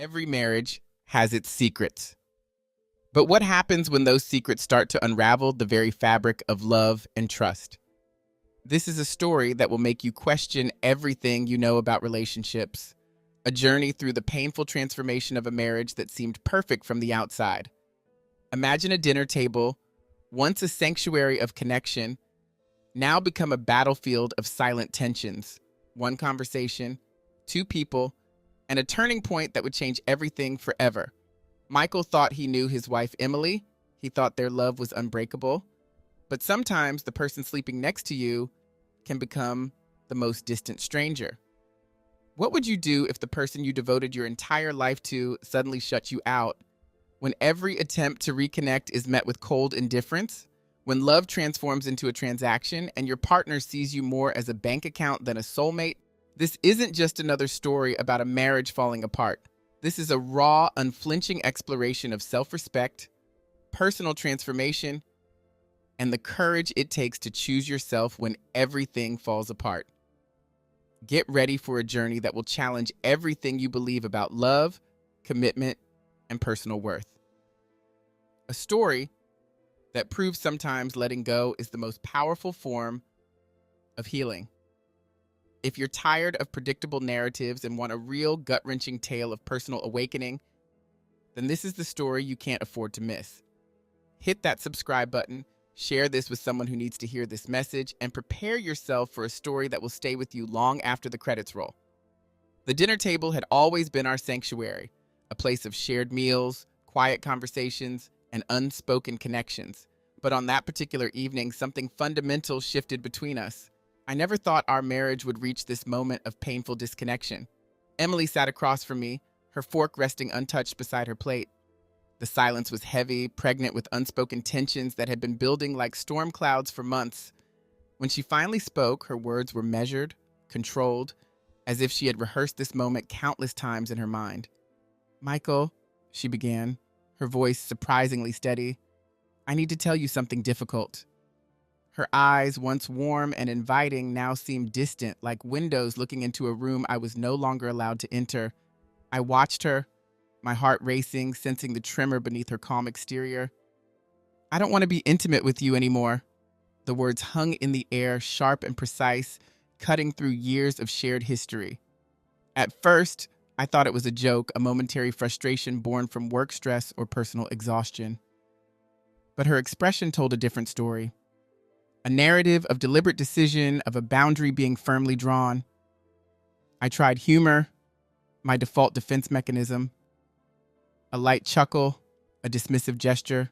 Every marriage has its secrets. But what happens when those secrets start to unravel the very fabric of love and trust? This is a story that will make you question everything you know about relationships, a journey through the painful transformation of a marriage that seemed perfect from the outside. Imagine a dinner table, once a sanctuary of connection, now become a battlefield of silent tensions. One conversation, two people, and a turning point that would change everything forever. Michael thought he knew his wife Emily. He thought their love was unbreakable. But sometimes the person sleeping next to you can become the most distant stranger. What would you do if the person you devoted your entire life to suddenly shut you out? When every attempt to reconnect is met with cold indifference? When love transforms into a transaction and your partner sees you more as a bank account than a soulmate? This isn't just another story about a marriage falling apart. This is a raw, unflinching exploration of self-respect, personal transformation, and the courage it takes to choose yourself when everything falls apart. Get ready for a journey that will challenge everything you believe about love, commitment, and personal worth. A story that proves sometimes letting go is the most powerful form of healing. If you're tired of predictable narratives and want a real gut-wrenching tale of personal awakening, then this is the story you can't afford to miss. Hit that subscribe button, share this with someone who needs to hear this message, and prepare yourself for a story that will stay with you long after the credits roll. The dinner table had always been our sanctuary, a place of shared meals, quiet conversations, and unspoken connections. But on that particular evening, something fundamental shifted between us. I never thought our marriage would reach this moment of painful disconnection. Emily sat across from me, her fork resting untouched beside her plate. The silence was heavy, pregnant with unspoken tensions that had been building like storm clouds for months. When she finally spoke, her words were measured, controlled, as if she had rehearsed this moment countless times in her mind. "Michael," she began, her voice surprisingly steady, "I need to tell you something difficult." Her eyes, once warm and inviting, now seemed distant, like windows looking into a room I was no longer allowed to enter. I watched her, my heart racing, sensing the tremor beneath her calm exterior. "I don't want to be intimate with you anymore." The words hung in the air, sharp and precise, cutting through years of shared history. At first, I thought it was a joke, a momentary frustration born from work stress or personal exhaustion. But her expression told a different story. A narrative of deliberate decision, of a boundary being firmly drawn. I tried humor, my default defense mechanism, a light chuckle, a dismissive gesture.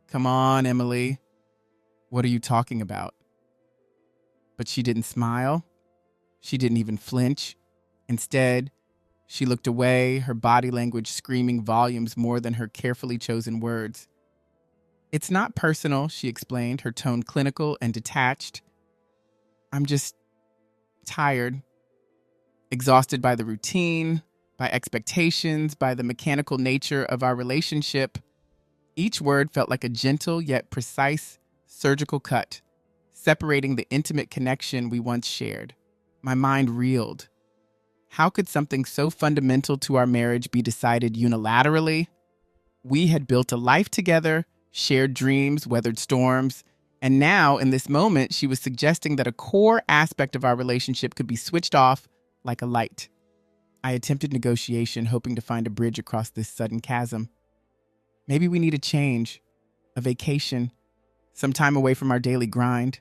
"Come on, Emily. What are you talking about?" But she didn't smile. She didn't even flinch. Instead, she looked away, her body language screaming volumes more than her carefully chosen words. "It's not personal," she explained, her tone clinical and detached. "I'm just tired, exhausted by the routine, by expectations, by the mechanical nature of our relationship." Each word felt like a gentle yet precise surgical cut, separating the intimate connection we once shared. My mind reeled. How could something so fundamental to our marriage be decided unilaterally? We had built a life together, shared dreams, weathered storms, and now, in this moment, she was suggesting that a core aspect of our relationship could be switched off like a light. I attempted negotiation, hoping to find a bridge across this sudden chasm. Maybe we need a change, a vacation, some time away from our daily grind.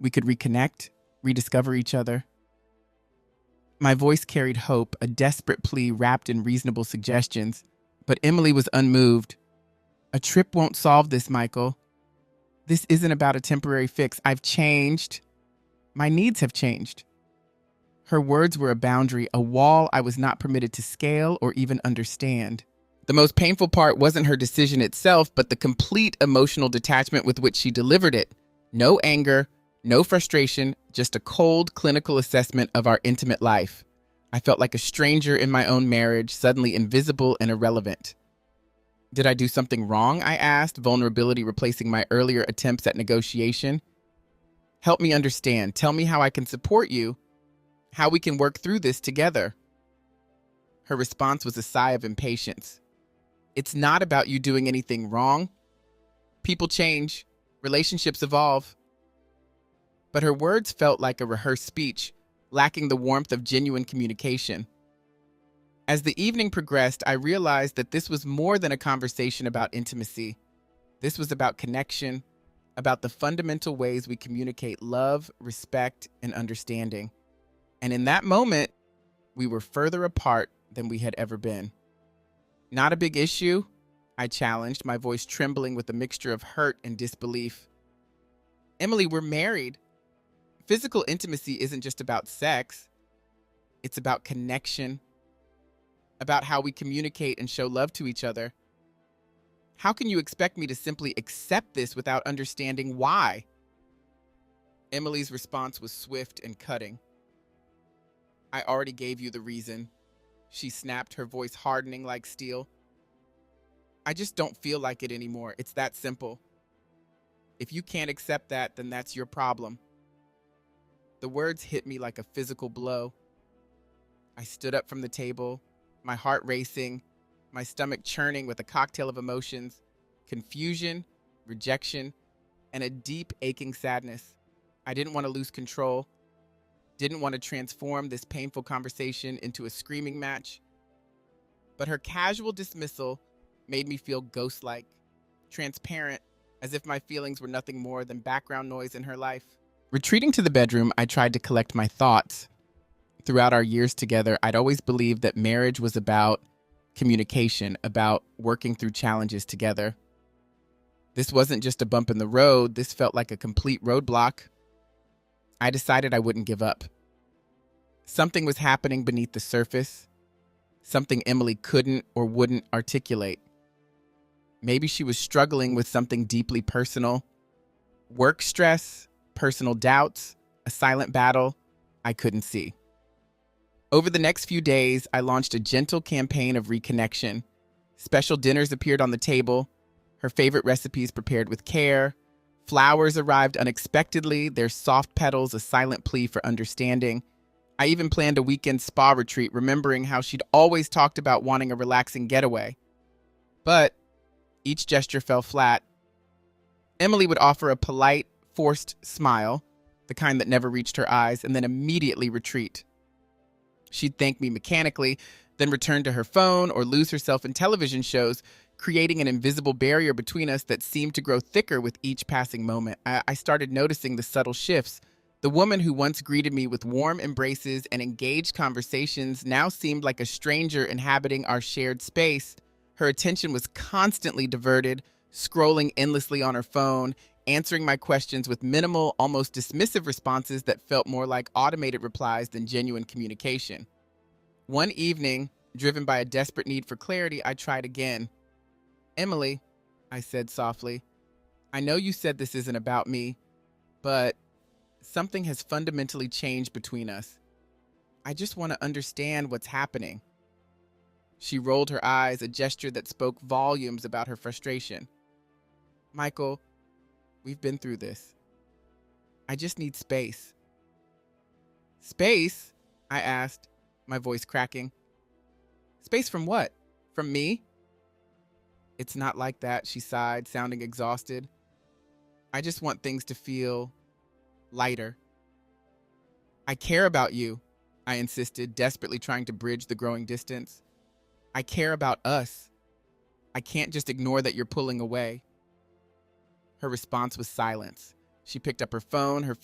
We could reconnect, rediscover each other. My voice carried hope, a desperate plea wrapped in reasonable suggestions, but Emily was unmoved. "A trip won't solve this, Michael. This isn't about a temporary fix. I've changed. My needs have changed." Her words were a boundary, a wall I was not permitted to scale or even understand. The most painful part wasn't her decision itself, but the complete emotional detachment with which she delivered it. No anger, no frustration, just a cold, clinical assessment of our intimate life. I felt like a stranger in my own marriage, suddenly invisible and irrelevant. "Did I do something wrong?" I asked, vulnerability replacing my earlier attempts at negotiation. "Help me understand. Tell me how I can support you, how we can work through this together." Her response was a sigh of impatience. It's not about you doing anything wrong. People change, relationships evolve. But her words felt like a rehearsed speech, lacking the warmth of genuine communication. As the evening progressed, I realized that this was more than a conversation about intimacy. This was about connection, about the fundamental ways we communicate love, respect, and understanding. And in that moment, we were further apart than we had ever been. Not a big issue, I challenged, my voice trembling with a mixture of hurt and disbelief. Emily, we're married. Physical intimacy isn't just about sex. It's about connection, about how we communicate and show love to each other. How can you expect me to simply accept this without understanding why? Emily's response was swift and cutting. I already gave you the reason, she snapped, her voice hardening like steel. I just don't feel like it anymore. It's that simple. If you can't accept that, then that's your problem. The words hit me like a physical blow. I stood up from the table, my heart racing, my stomach churning with a cocktail of emotions, confusion, rejection, and a deep aching sadness. I didn't want to lose control, didn't want to transform this painful conversation into a screaming match. But her casual dismissal made me feel ghost-like, transparent, as if my feelings were nothing more than background noise in her life. Retreating to the bedroom, I tried to collect my thoughts. Throughout our years together, I'd always believed that marriage was about communication, about working through challenges together. This wasn't just a bump in the road, this felt like a complete roadblock. I decided I wouldn't give up. Something was happening beneath the surface, something Emily couldn't or wouldn't articulate. Maybe she was struggling with something deeply personal. Work stress, personal doubts, a silent battle I couldn't see. Over the next few days, I launched a gentle campaign of reconnection. Special dinners appeared on the table, her favorite recipes prepared with care. Flowers arrived unexpectedly, their soft petals a silent plea for understanding. I even planned a weekend spa retreat, remembering how she'd always talked about wanting a relaxing getaway. But each gesture fell flat. Emily would offer a polite, forced smile, the kind that never reached her eyes, and then immediately retreat. She'd thank me mechanically, then return to her phone or lose herself in television shows, creating an invisible barrier between us that seemed to grow thicker with each passing moment. I started noticing the subtle shifts. The woman who once greeted me with warm embraces and engaged conversations now seemed like a stranger inhabiting our shared space. Her attention was constantly diverted, scrolling endlessly on her phone, answering my questions with minimal, almost dismissive responses that felt more like automated replies than genuine communication. One evening, driven by a desperate need for clarity, I tried again. Emily, I said softly, I know you said this isn't about me, but something has fundamentally changed between us. I just want to understand what's happening. She rolled her eyes, a gesture that spoke volumes about her frustration. Michael, we've been through this. I just need space. Space? I asked, my voice cracking. Space from what? From me? It's not like that, she sighed, sounding exhausted. I just want things to feel lighter. I care about you, I insisted, desperately trying to bridge the growing distance. I care about us. I can't just ignore that you're pulling away. Her response was silence. She picked up her phone, her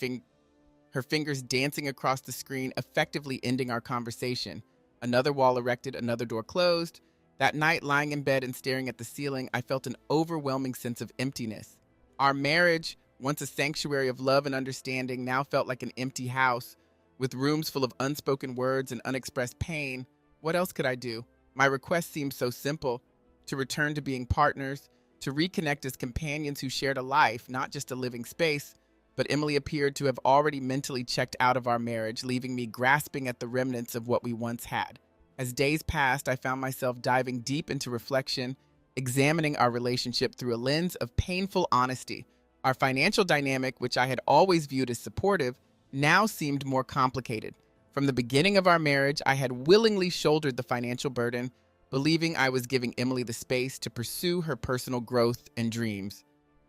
fingers dancing across the screen, effectively ending our conversation. Another wall erected, another door closed. That night, lying in bed and staring at the ceiling, I felt an overwhelming sense of emptiness. Our marriage, once a sanctuary of love and understanding, now felt like an empty house, with rooms full of unspoken words and unexpressed pain. What else could I do? My request seemed so simple: to return to being partners, to reconnect as companions who shared a life, not just a living space. But Emily appeared to have already mentally checked out of our marriage, leaving me grasping at the remnants of what we once had. As days passed, I found myself diving deep into reflection, examining our relationship through a lens of painful honesty. Our financial dynamic, which I had always viewed as supportive, now seemed more complicated. From the beginning of our marriage, I had willingly shouldered the financial burden, believing I was giving Emily the space to pursue her personal growth and dreams.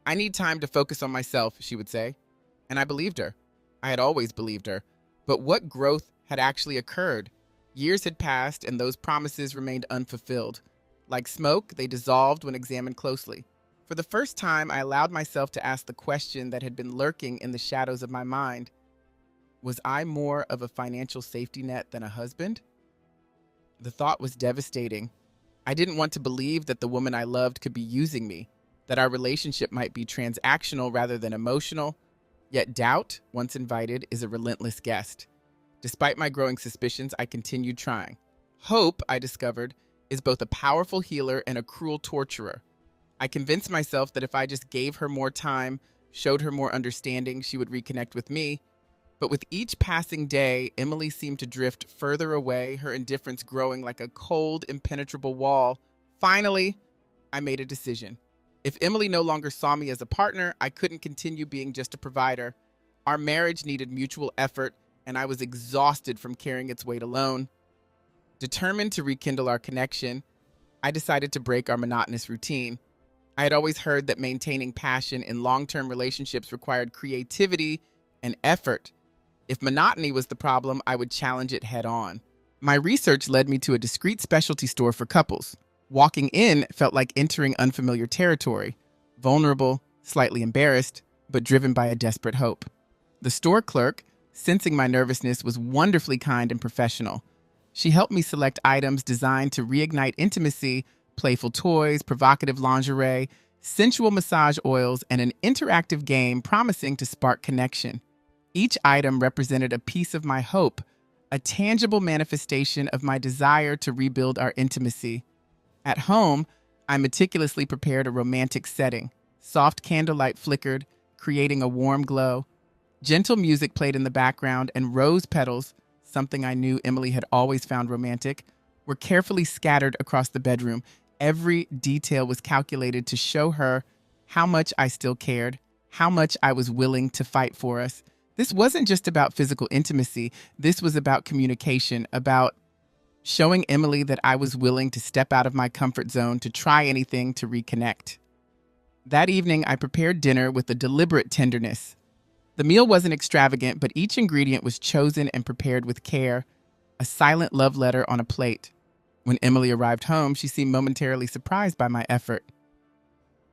I need time to focus on myself, she would say. And I believed her. I had always believed her. But what growth had actually occurred? Years had passed, and those promises remained unfulfilled. Like smoke, they dissolved when examined closely. For the first time, I allowed myself to ask the question that had been lurking in the shadows of my mind. Was I more of a financial safety net than a husband? The thought was devastating. I didn't want to believe that the woman I loved could be using me, that our relationship might be transactional rather than emotional. Yet doubt, once invited, is a relentless guest. Despite my growing suspicions, I continued trying. Hope, I discovered, is both a powerful healer and a cruel torturer. I convinced myself that if I just gave her more time, showed her more understanding, she would reconnect with me. But with each passing day, Emily seemed to drift further away, her indifference growing like a cold, impenetrable wall. Finally, I made a decision. If Emily no longer saw me as a partner, I couldn't continue being just a provider. Our marriage needed mutual effort, and I was exhausted from carrying its weight alone. Determined to rekindle our connection, I decided to break our monotonous routine. I had always heard that maintaining passion in long-term relationships required creativity and effort. If monotony was the problem, I would challenge it head on. My research led me to a discreet specialty store for couples. Walking in felt like entering unfamiliar territory, vulnerable, slightly embarrassed, but driven by a desperate hope. The store clerk, sensing my nervousness, was wonderfully kind and professional. She helped me select items designed to reignite intimacy, playful toys, provocative lingerie, sensual massage oils, and an interactive game promising to spark connection. Each item represented a piece of my hope, a tangible manifestation of my desire to rebuild our intimacy. At home, I meticulously prepared a romantic setting. Soft candlelight flickered, creating a warm glow. Gentle music played in the background, and rose petals, something I knew Emily had always found romantic, were carefully scattered across the bedroom. Every detail was calculated to show her how much I still cared, how much I was willing to fight for us. This wasn't just about physical intimacy. This was about communication, about showing Emily that I was willing to step out of my comfort zone, to try anything to reconnect. That evening, I prepared dinner with a deliberate tenderness. The meal wasn't extravagant, but each ingredient was chosen and prepared with care, a silent love letter on a plate. When Emily arrived home, she seemed momentarily surprised by my effort.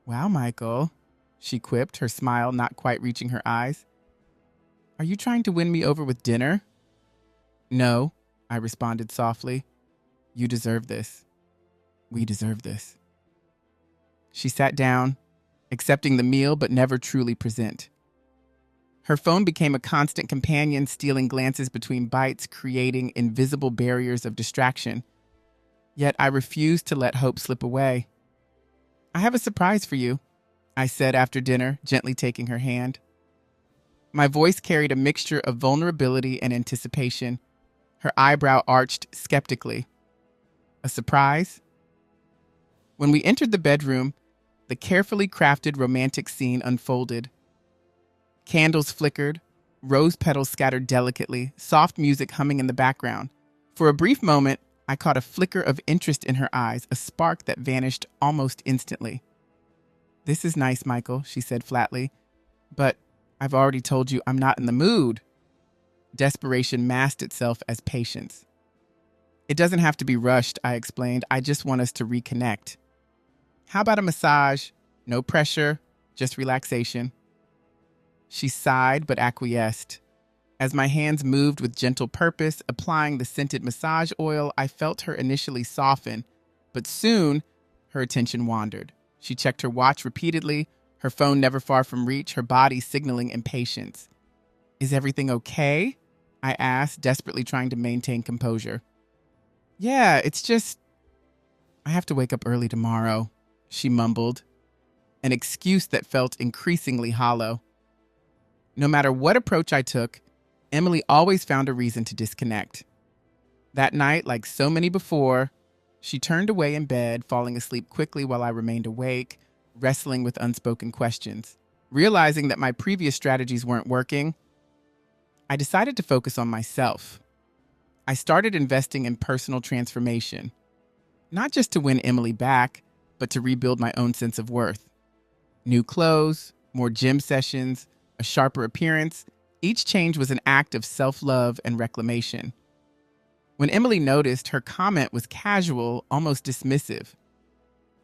"Wow, Michael," she quipped, her smile not quite reaching her eyes. "Are you trying to win me over with dinner?" "No," I responded softly. "You deserve this. We deserve this." She sat down, accepting the meal but never truly present. Her phone became a constant companion, stealing glances between bites, creating invisible barriers of distraction. Yet I refused to let hope slip away. "I have a surprise for you," I said after dinner, gently taking her hand. My voice carried a mixture of vulnerability and anticipation. Her eyebrow arched skeptically. "A surprise?" When we entered the bedroom, the carefully crafted romantic scene unfolded. Candles flickered, rose petals scattered delicately, soft music humming in the background. For a brief moment, I caught a flicker of interest in her eyes, a spark that vanished almost instantly. "This is nice, Michael," she said flatly. "But I've already told you I'm not in the mood." Desperation masked itself as patience. "It doesn't have to be rushed," I explained. "I just want us to reconnect." "How about a massage? No pressure, just relaxation." She sighed but acquiesced. As my hands moved with gentle purpose, applying the scented massage oil, I felt her initially soften, but soon her attention wandered. She checked her watch repeatedly, her phone never far from reach, her body signaling impatience. "Is everything okay?" I asked, desperately trying to maintain composure. "Yeah, it's just I have to wake up early tomorrow," she mumbled, an excuse that felt increasingly hollow. No matter what approach I took, Emily always found a reason to disconnect. That night, like so many before, she turned away in bed, falling asleep quickly while I remained awake, wrestling with unspoken questions. Realizing that my previous strategies weren't working, I decided to focus on myself. I started investing in personal transformation, not just to win Emily back, but to rebuild my own sense of worth. New clothes, more gym sessions, a sharper appearance. Each change was an act of self-love and reclamation. When Emily noticed, her comment was casual, almost dismissive.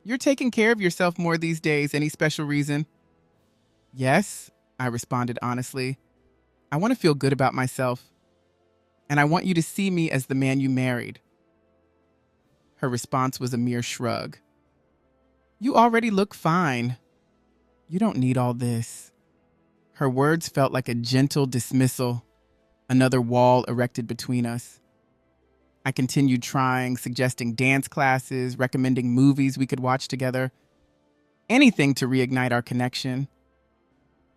"You're taking care of yourself more these days. Any special reason?" "Yes," I responded honestly. "I want to feel good about myself, and I want you to see me as the man you married." Her response was a mere shrug. "You already look fine. You don't need all this." Her words felt like a gentle dismissal, another wall erected between us. I continued trying, suggesting dance classes, recommending movies we could watch together, anything to reignite our connection.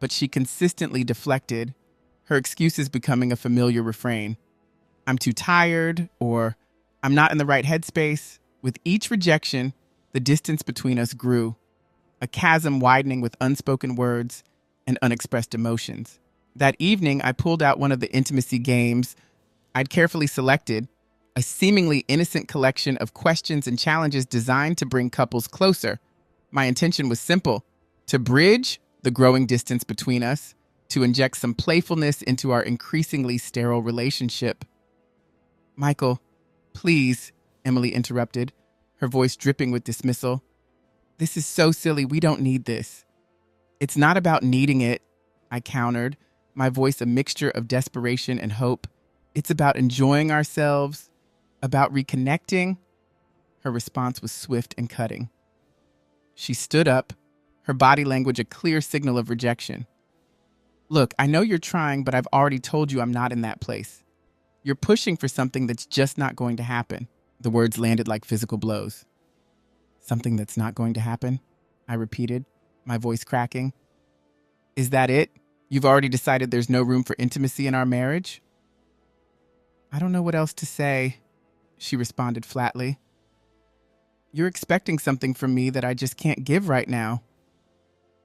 But she consistently deflected, her excuses becoming a familiar refrain. "I'm too tired," or "I'm not in the right headspace." With each rejection, the distance between us grew, a chasm widening with unspoken words and unexpressed emotions. That evening, I pulled out one of the intimacy games I'd carefully selected, a seemingly innocent collection of questions and challenges designed to bring couples closer. My intention was simple: to bridge the growing distance between us, to inject some playfulness into our increasingly sterile relationship. "Michael, please," Emily interrupted, her voice dripping with dismissal. "This is so silly. We don't need this." "It's not about needing it," I countered, my voice a mixture of desperation and hope. "It's about enjoying ourselves, about reconnecting." Her response was swift and cutting. She stood up, her body language a clear signal of rejection. "Look, I know you're trying, but I've already told you I'm not in that place. You're pushing for something that's just not going to happen." The words landed like physical blows. "Something that's not going to happen?" I repeated, my voice cracking. "Is that it? You've already decided there's no room for intimacy in our marriage?" "I don't know what else to say," she responded flatly. "You're expecting something from me that I just can't give right now."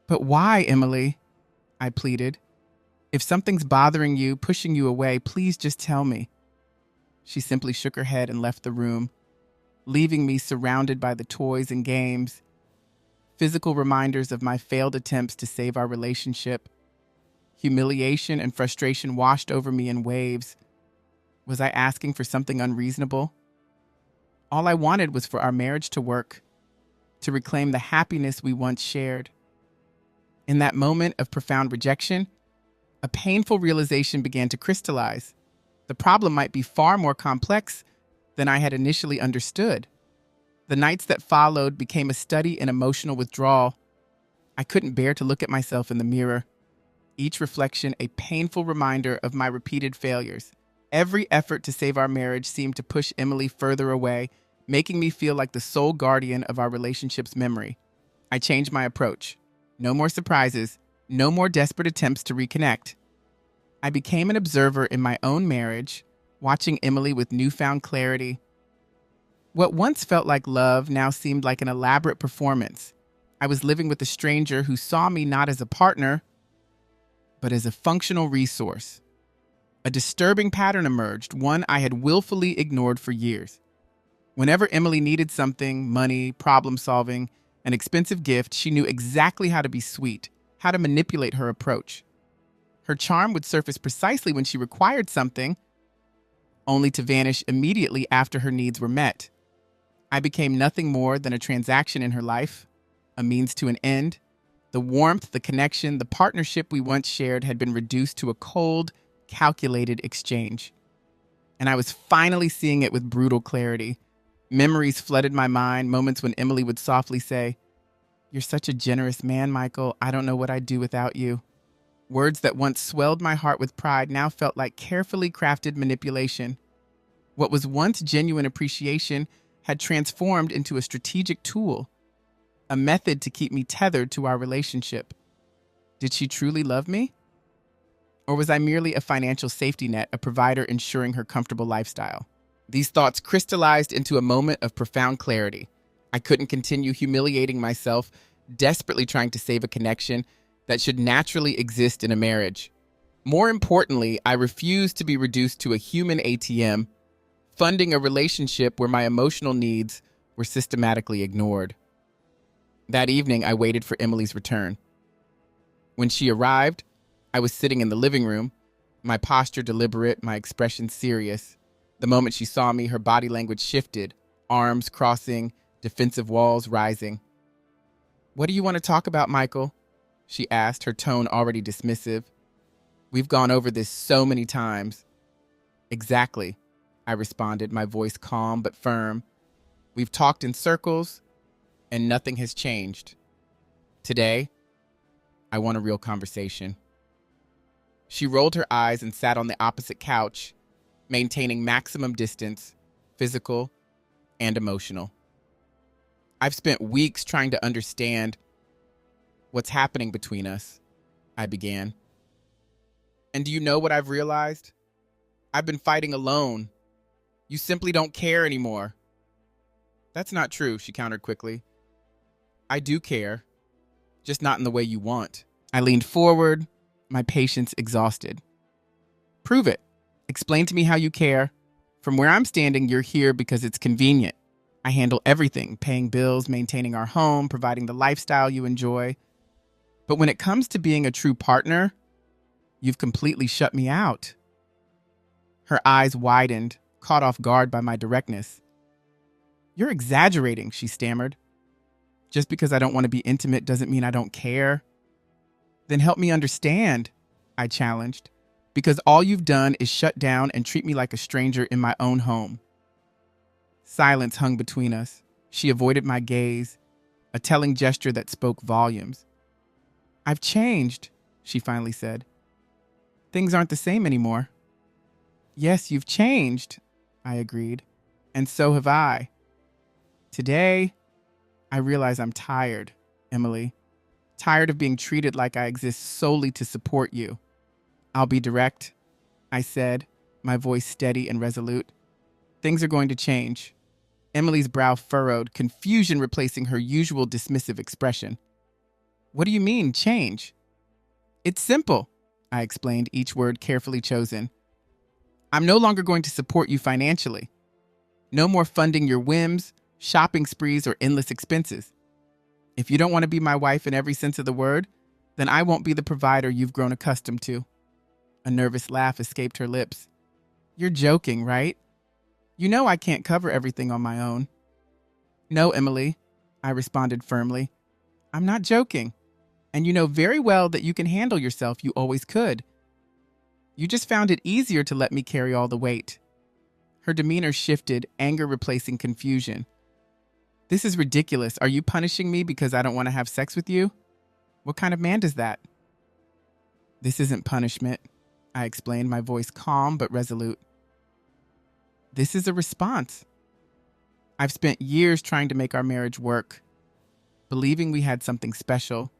"But why, Emily?" I pleaded. "If something's bothering you, pushing you away, please just tell me." She simply shook her head and left the room, leaving me surrounded by the toys and games, physical reminders of my failed attempts to save our relationship. Humiliation and frustration washed over me in waves. Was I asking for something unreasonable? All I wanted was for our marriage to work, to reclaim the happiness we once shared. In that moment of profound rejection, a painful realization began to crystallize. The problem might be far more complex than I had initially understood. The nights that followed became a study in emotional withdrawal. I couldn't bear to look at myself in the mirror, each reflection a painful reminder of my repeated failures. Every effort to save our marriage seemed to push Emily further away, making me feel like the sole guardian of our relationship's memory. I changed my approach. No more surprises, no more desperate attempts to reconnect. I became an observer in my own marriage, watching Emily with newfound clarity. What once felt like love now seemed like an elaborate performance. I was living with a stranger who saw me not as a partner, but as a functional resource. A disturbing pattern emerged, one I had willfully ignored for years. Whenever Emily needed something, money, problem solving, an expensive gift, she knew exactly how to be sweet, how to manipulate her approach. Her charm would surface precisely when she required something, only to vanish immediately after her needs were met. I became nothing more than a transaction in her life, a means to an end. The warmth, the connection, the partnership we once shared had been reduced to a cold, calculated exchange. And I was finally seeing it with brutal clarity. Memories flooded my mind, moments when Emily would softly say, "You're such a generous man, Michael. I don't know what I'd do without you." Words that once swelled my heart with pride now felt like carefully crafted manipulation. What was once genuine appreciation had transformed into a strategic tool, a method to keep me tethered to our relationship. Did she truly love me? Or was I merely a financial safety net, a provider ensuring her comfortable lifestyle? These thoughts crystallized into a moment of profound clarity. I couldn't continue humiliating myself, desperately trying to save a connection that should naturally exist in a marriage. More importantly, I refused to be reduced to a human ATM, funding a relationship where my emotional needs were systematically ignored. That evening, I waited for Emily's return. When she arrived, I was sitting in the living room, my posture deliberate, my expression serious. The moment she saw me, her body language shifted, arms crossing, defensive walls rising. "What do you want to talk about, Michael?" she asked, her tone already dismissive. "We've gone over this so many times." "Exactly," I responded, my voice calm but firm. "We've talked in circles, and nothing has changed. Today, I want a real conversation." She rolled her eyes and sat on the opposite couch, maintaining maximum distance, physical and emotional. "I've spent weeks trying to understand what's happening between us," I began. "And do you know what I've realized? I've been fighting alone. You simply don't care anymore." "That's not true," she countered quickly. "I do care, just not in the way you want." I leaned forward, my patience exhausted. "Prove it. Explain to me how you care. From where I'm standing, you're here because it's convenient. I handle everything, paying bills, maintaining our home, providing the lifestyle you enjoy. But when it comes to being a true partner, you've completely shut me out." Her eyes widened, caught off guard by my directness. "You're exaggerating," she stammered. "Just because I don't want to be intimate doesn't mean I don't care." "Then help me understand," I challenged, "because all you've done is shut down and treat me like a stranger in my own home." Silence hung between us. She avoided my gaze, a telling gesture that spoke volumes. "I've changed," she finally said. "Things aren't the same anymore." "Yes, you've changed," I agreed. "And so have I. Today, I realize I'm tired, Emily. Tired of being treated like I exist solely to support you." "I'll be direct," I said, my voice steady and resolute. "Things are going to change." Emily's brow furrowed, confusion replacing her usual dismissive expression. "What do you mean, change?" "It's simple," I explained, each word carefully chosen. "I'm no longer going to support you financially. No more funding your whims, shopping sprees, or endless expenses. If you don't want to be my wife in every sense of the word, then I won't be the provider you've grown accustomed to." A nervous laugh escaped her lips. "You're joking, right? You know I can't cover everything on my own." "No, Emily," I responded firmly. "I'm not joking. And you know very well that you can handle yourself. You always could. You just found it easier to let me carry all the weight." Her demeanor shifted, anger replacing confusion. "This is ridiculous. Are you punishing me because I don't want to have sex with you? What kind of man does that?" "This isn't punishment," I explained, my voice calm but resolute. "This is a response. I've spent years trying to make our marriage work, believing we had something special.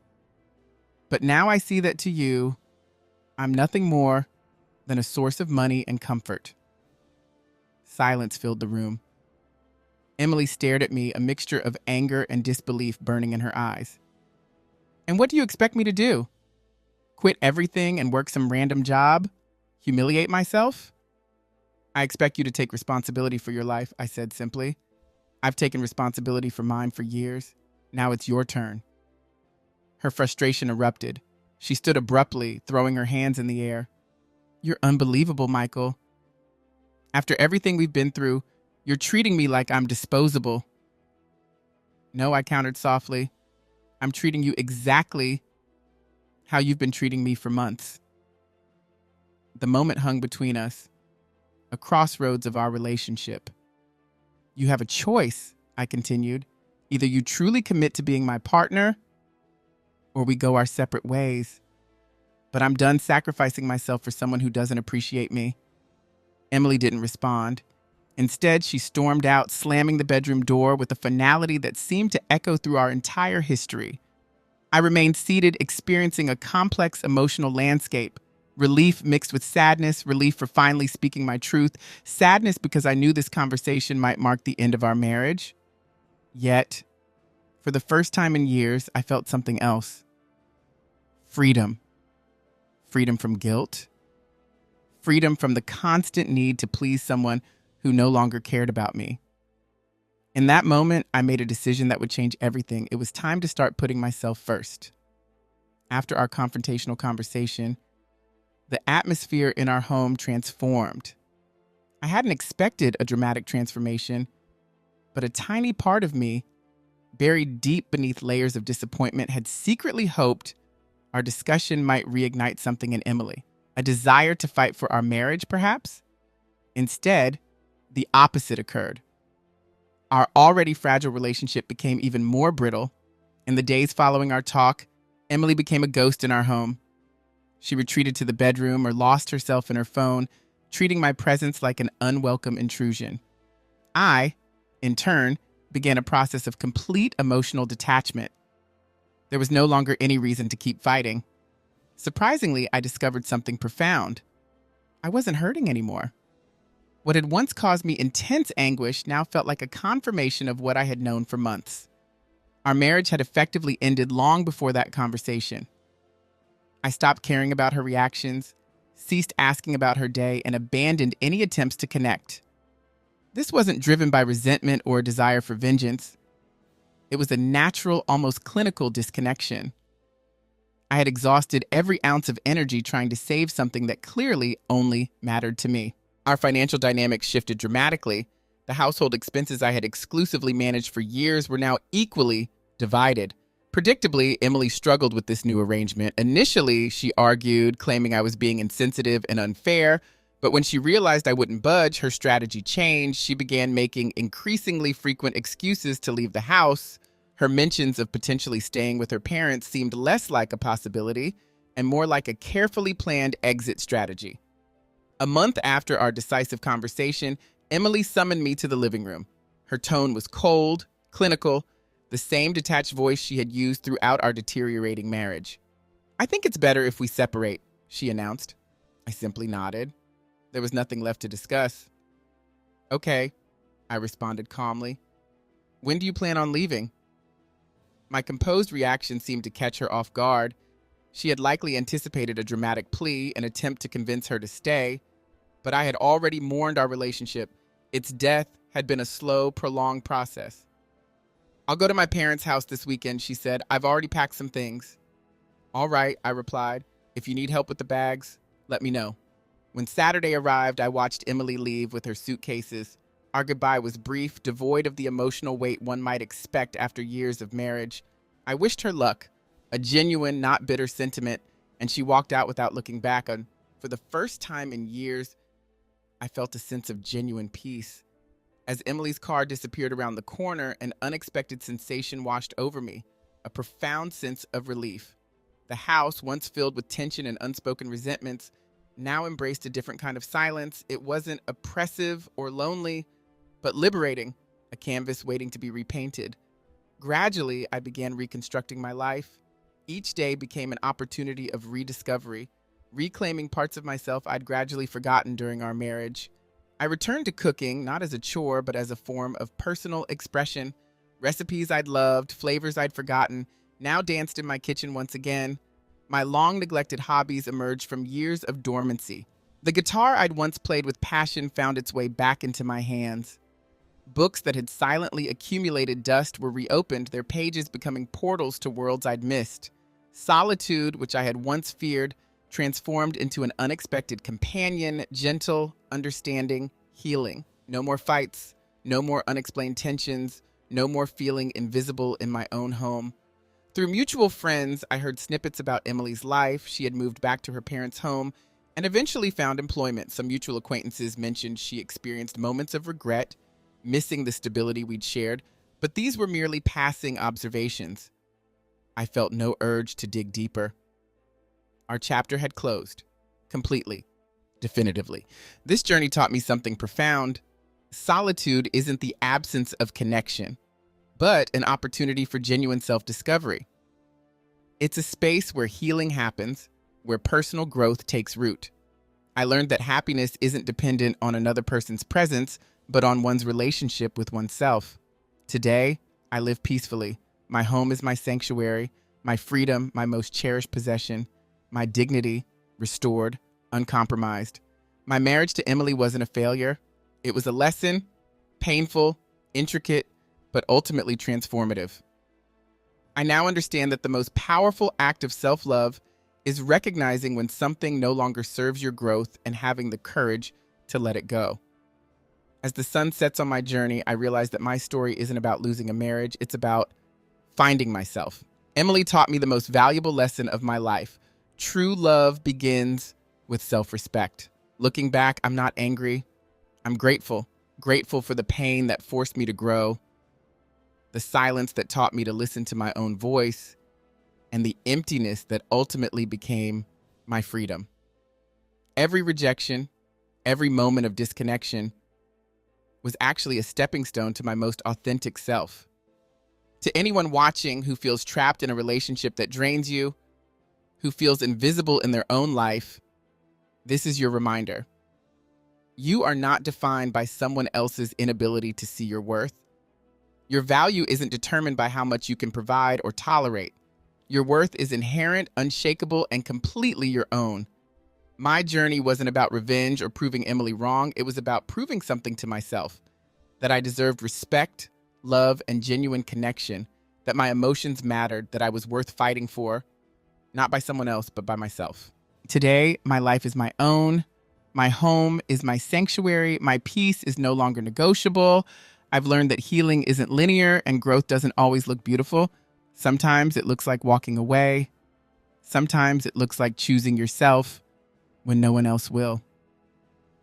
But now I see that to you, I'm nothing more than a source of money and comfort." Silence filled the room. Emily stared at me, a mixture of anger and disbelief burning in her eyes. "And what do you expect me to do? Quit everything and work some random job? Humiliate myself?" "I expect you to take responsibility for your life," I said simply. "I've taken responsibility for mine for years. Now it's your turn." Her frustration erupted. She stood abruptly, throwing her hands in the air. "You're unbelievable, Michael. After everything we've been through, you're treating me like I'm disposable." "No," I countered softly. "I'm treating you exactly how you've been treating me for months." The moment hung between us, a crossroads of our relationship. "You have a choice," I continued. "Either you truly commit to being my partner, or we go our separate ways. But I'm done sacrificing myself for someone who doesn't appreciate me." Emily didn't respond. Instead, she stormed out, slamming the bedroom door with a finality that seemed to echo through our entire history. I remained seated, experiencing a complex emotional landscape. Relief mixed with sadness, relief for finally speaking my truth, sadness because I knew this conversation might mark the end of our marriage. Yet, for the first time in years, I felt something else. Freedom. Freedom from guilt. Freedom from the constant need to please someone who no longer cared about me. In that moment, I made a decision that would change everything. It was time to start putting myself first. After our confrontational conversation, the atmosphere in our home transformed. I hadn't expected a dramatic transformation, but a tiny part of me, buried deep beneath layers of disappointment, had secretly hoped our discussion might reignite something in Emily. A desire to fight for our marriage, perhaps? Instead, the opposite occurred. Our already fragile relationship became even more brittle. In the days following our talk, Emily became a ghost in our home. She retreated to the bedroom or lost herself in her phone, treating my presence like an unwelcome intrusion. I, in turn, began a process of complete emotional detachment. There was no longer any reason to keep fighting. Surprisingly, I discovered something profound. I wasn't hurting anymore. What had once caused me intense anguish now felt like a confirmation of what I had known for months. Our marriage had effectively ended long before that conversation. I stopped caring about her reactions, ceased asking about her day, and abandoned any attempts to connect. This wasn't driven by resentment or a desire for vengeance. It was a natural, almost clinical disconnection. I had exhausted every ounce of energy trying to save something that clearly only mattered to me. Our financial dynamics shifted dramatically. The household expenses I had exclusively managed for years were now equally divided. Predictably, Emily struggled with this new arrangement. Initially, she argued, claiming I was being insensitive and unfair, but when she realized I wouldn't budge, her strategy changed. She began making increasingly frequent excuses to leave the house. Her mentions of potentially staying with her parents seemed less like a possibility and more like a carefully planned exit strategy. A month after our decisive conversation, Emily summoned me to the living room. Her tone was cold, clinical, the same detached voice she had used throughout our deteriorating marriage. "I think it's better if we separate," she announced. I simply nodded. There was nothing left to discuss. "Okay," I responded calmly. "When do you plan on leaving?" My composed reaction seemed to catch her off guard. She had likely anticipated a dramatic plea, an attempt to convince her to stay, but I had already mourned our relationship. Its death had been a slow, prolonged process. "I'll go to my parents' house this weekend," she said. "I've already packed some things." "All right," I replied. "If you need help with the bags, let me know." When Saturday arrived, I watched Emily leave with her suitcases. Our goodbye was brief, devoid of the emotional weight one might expect after years of marriage. I wished her luck, a genuine, not bitter sentiment, and she walked out without looking back. And for the first time in years, I felt a sense of genuine peace. As Emily's car disappeared around the corner, an unexpected sensation washed over me, a profound sense of relief. The house, once filled with tension and unspoken resentments, now embraced a different kind of silence. It wasn't oppressive or lonely, but liberating, a canvas waiting to be repainted. Gradually, I began reconstructing my life. Each day became an opportunity of rediscovery, reclaiming parts of myself I'd gradually forgotten during our marriage. I returned to cooking, not as a chore, but as a form of personal expression. Recipes I'd loved, flavors I'd forgotten, now danced in my kitchen once again. My long-neglected hobbies emerged from years of dormancy. The guitar I'd once played with passion found its way back into my hands. Books that had silently accumulated dust were reopened, their pages becoming portals to worlds I'd missed. Solitude, which I had once feared, transformed into an unexpected companion, gentle, understanding, healing. No more fights, no more unexplained tensions, no more feeling invisible in my own home. Through mutual friends, I heard snippets about Emily's life. She had moved back to her parents' home and eventually found employment. Some mutual acquaintances mentioned she experienced moments of regret, missing the stability we'd shared, but these were merely passing observations. I felt no urge to dig deeper. Our chapter had closed, completely, definitively. This journey taught me something profound. Solitude isn't the absence of connection, but an opportunity for genuine self-discovery. It's a space where healing happens, where personal growth takes root. I learned that happiness isn't dependent on another person's presence, but on one's relationship with oneself. Today, I live peacefully. My home is my sanctuary, my freedom, my most cherished possession, my dignity, restored, uncompromised. My marriage to Emily wasn't a failure. It was a lesson, painful, intricate, but ultimately transformative. I now understand that the most powerful act of self-love is recognizing when something no longer serves your growth and having the courage to let it go. As the sun sets on my journey, I realize that my story isn't about losing a marriage, it's about finding myself. Emily taught me the most valuable lesson of my life. True love begins with self-respect. Looking back, I'm not angry. I'm grateful. Grateful for the pain that forced me to grow, the silence that taught me to listen to my own voice, and the emptiness that ultimately became my freedom. Every rejection, every moment of disconnection was actually a stepping stone to my most authentic self. To anyone watching who feels trapped in a relationship that drains you, who feels invisible in their own life, this is your reminder. You are not defined by someone else's inability to see your worth. Your value isn't determined by how much you can provide or tolerate. Your worth is inherent, unshakable, and completely your own. My journey wasn't about revenge or proving Emily wrong. It was about proving something to myself, that I deserved respect, love, and genuine connection, that my emotions mattered, that I was worth fighting for, not by someone else, but by myself. Today, my life is my own. My home is my sanctuary. My peace is no longer negotiable. I've learned that healing isn't linear and growth doesn't always look beautiful. Sometimes it looks like walking away. Sometimes it looks like choosing yourself when no one else will.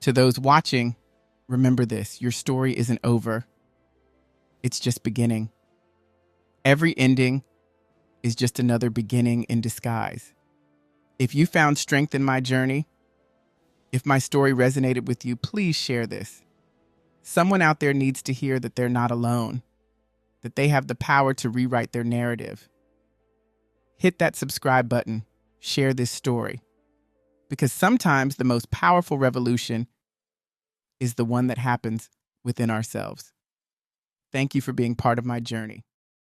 To those watching, remember this: your story isn't over. It's just beginning. Every ending is just another beginning in disguise. If you found strength in my journey, if my story resonated with you, please share this. Someone out there needs to hear that they're not alone, that they have the power to rewrite their narrative. Hit that subscribe button, share this story, because sometimes the most powerful revolution is the one that happens within ourselves. Thank you for being part of my journey.